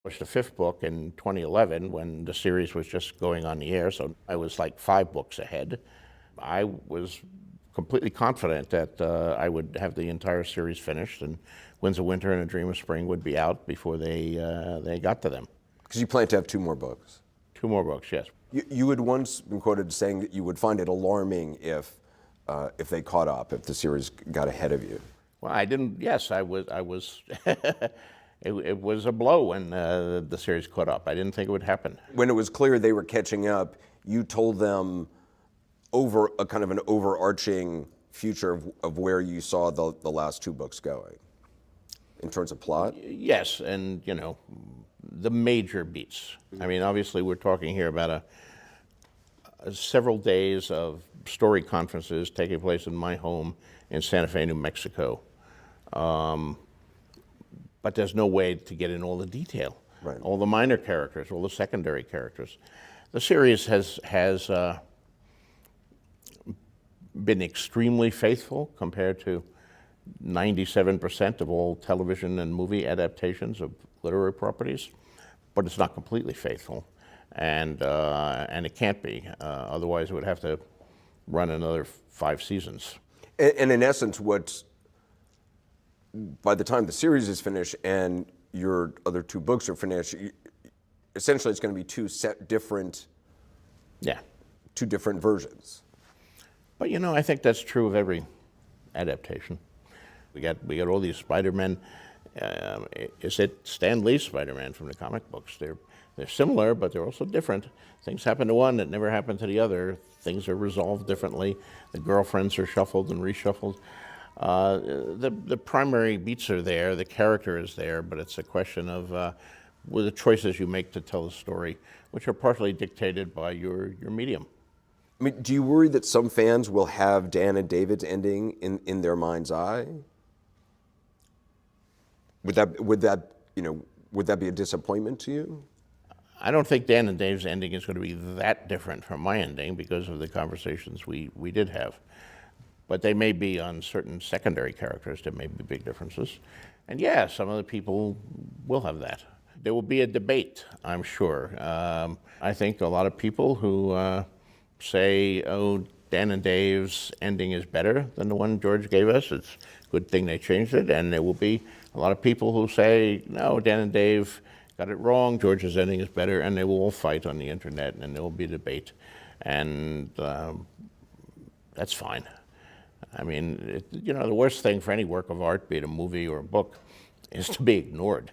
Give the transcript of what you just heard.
Published the fifth book in 2011 when the series was just going on the air, so I was like 5 books ahead. I was completely confident that I would have the entire series finished, and Winds of Winter and A Dream of Spring would be out before they got to them. Because you plan to have 2 more books. 2 more books, yes. You had once been quoted saying that you would find it alarming if they caught up, if the series got ahead of you. Well, I didn't. Yes, I was. It was a blow when the series caught up. I didn't think it would happen. When it was clear they were catching up, you told them over a kind of an overarching future of where you saw the last 2 books going, in terms of plot? Yes, and the major beats. I mean, obviously we're talking here about several days of story conferences taking place in my home in Santa Fe, New Mexico. But there's no way to get in all the detail, right. All the minor characters, all the secondary characters. The series has been extremely faithful compared to 97% of all television and movie adaptations of literary properties, but it's not completely faithful, and it can't be. Otherwise, it would have to run another 5 seasons. And in essence, by the time the series is finished and your other 2 books are finished, essentially it's going to be 2 different versions. But I think that's true of every adaptation. We got all these Spider-Men. Is it Stan Lee's Spider-Man from the comic books? They're similar, but they're also different. Things happen to one that never happened to the other. Things are resolved differently. The girlfriends are shuffled and reshuffled. The primary beats are there, the character is there, but it's a question of the choices you make to tell the story, which are partially dictated by your medium. I mean, do you worry that some fans will have Dan and David's ending in their mind's eye? Would that be a disappointment to you? I don't think Dan and Dave's ending is going to be that different from my ending because of the conversations we did have. But they may be on certain secondary characters. There may be big differences. And yeah, some of the people will have that. There will be a debate, I'm sure. I think a lot of people who say, oh, Dan and Dave's ending is better than the one George gave us. It's a good thing they changed it. And there will be a lot of people who say, no, Dan and Dave got it wrong, George's ending is better, and they will all fight on the internet, and there will be a debate. And that's fine. I mean, the worst thing for any work of art, be it a movie or a book, is to be ignored.